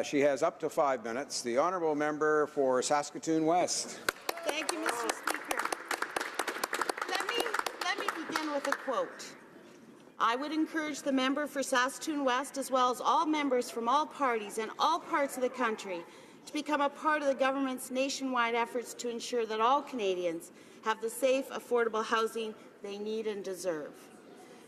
She has up to 5 minutes. The honourable member for Saskatoon West. Thank you, Mr. Speaker. Let me begin with a quote. I would encourage the member for Saskatoon West, as well as all members from all parties and all parts of the country, to become a part of the government's nationwide efforts to ensure that all Canadians have the safe, affordable housing they need and deserve.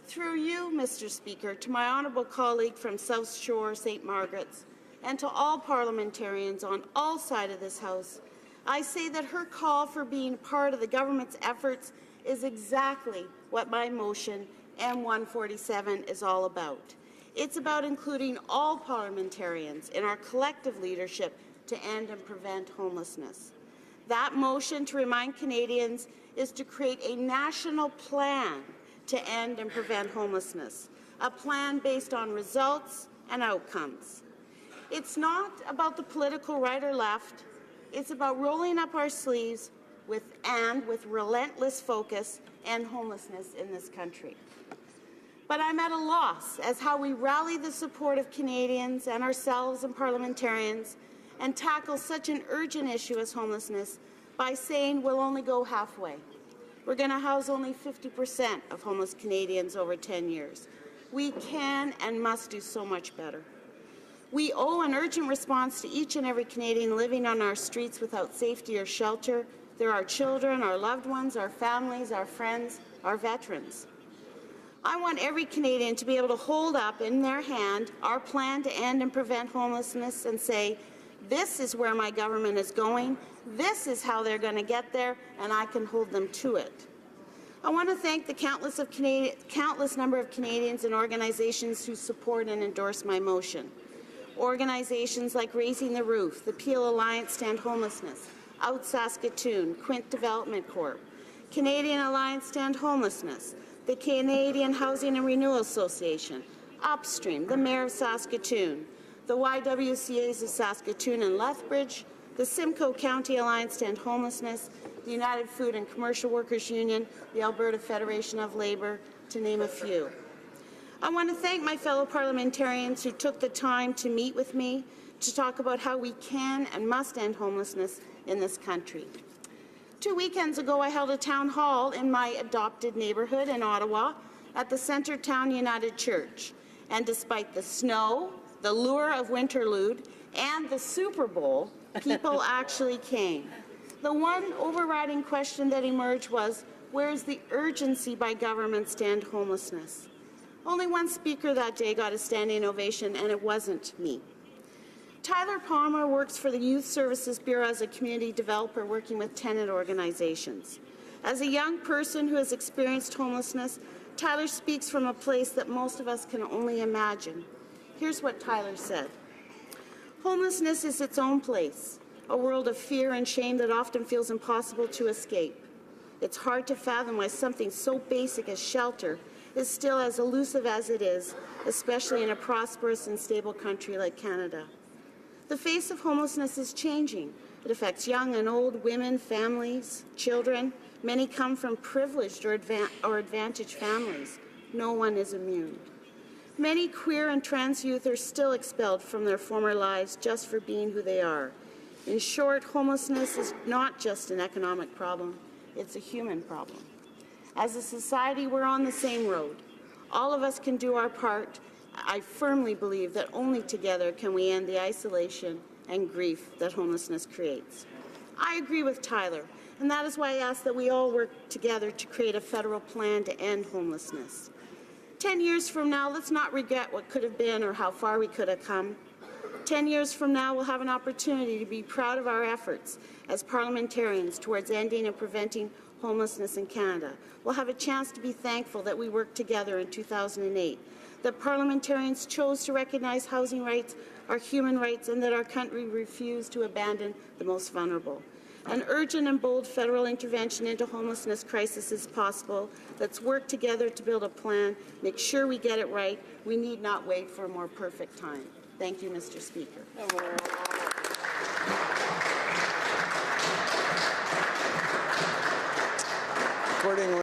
Through you, Mr. Speaker, to my honourable colleague from South Shore, St. Margarets, and to all parliamentarians on all sides of this House, I say that her call for being part of the government's efforts is exactly what my motion M147 is all about. It's about including all parliamentarians in our collective leadership to end and prevent homelessness. That motion, to remind Canadians, is to create a national plan to end and prevent homelessness, a plan based on results and outcomes. It's not about the political right or left. It's about rolling up our sleeves with relentless focus and homelessness in this country. But I'm at a loss as how we rally the support of Canadians and ourselves and parliamentarians and tackle such an urgent issue as homelessness by saying we'll only go halfway. We're going to house only 50% of homeless Canadians over 10 years. We can and must do so much better. We owe an urgent response to each and every Canadian living on our streets without safety or shelter. They're our children, our loved ones, our families, our friends, our veterans. I want every Canadian to be able to hold up in their hand our plan to end and prevent homelessness and say, this is where my government is going, this is how they're going to get there, and I can hold them to it. I want to thank the countless number of Canadians and organizations who support and endorse my motion. Organizations like Raising the Roof, the Peel Alliance to End Homelessness, Out Saskatoon, Quint Development Corp, Canadian Alliance to End Homelessness, the Canadian Housing and Renewal Association, Upstream, the Mayor of Saskatoon, the YWCAs of Saskatoon and Lethbridge, the Simcoe County Alliance to End Homelessness, the United Food and Commercial Workers Union, the Alberta Federation of Labour, to name a few. I want to thank my fellow parliamentarians who took the time to meet with me to talk about how we can and must end homelessness in this country. 2 weekends ago, I held a town hall in my adopted neighbourhood in Ottawa at the Centretown United Church. And despite the snow, the lure of Winterlude, and the Super Bowl, people actually came. The one overriding question that emerged was, where is the urgency by governments to end homelessness? Only one speaker that day got a standing ovation, and it wasn't me. Tyler Palmer works for the Youth Services Bureau as a community developer working with tenant organizations. As a young person who has experienced homelessness, Tyler speaks from a place that most of us can only imagine. Here's what Tyler said. Homelessness is its own place, a world of fear and shame that often feels impossible to escape. It's hard to fathom why something so basic as shelter is still as elusive as it is, especially in a prosperous and stable country like Canada. The face of homelessness is changing. It affects young and old, women, families, children. Many come from privileged or advantaged families. No one is immune. Many queer and trans youth are still expelled from their former lives just for being who they are. In short, homelessness is not just an economic problem, it's a human problem. As a society, we're on the same road. All of us can do our part. I firmly believe that only together can we end the isolation and grief that homelessness creates. I agree with Tyler, and that is why I ask that we all work together to create a federal plan to end homelessness. 10 years from now, let's not regret what could have been or how far we could have come. 10 years from now, we'll have an opportunity to be proud of our efforts as parliamentarians towards ending and preventing homelessness in Canada. We'll have a chance to be thankful that we worked together in 2008, that parliamentarians chose to recognize housing rights are human rights, and that our country refused to abandon the most vulnerable. An urgent and bold federal intervention into homelessness crisis is possible. Let's work together to build a plan, make sure we get it right. We need not wait for a more perfect time. Thank you, Mr. Speaker. Accordingly,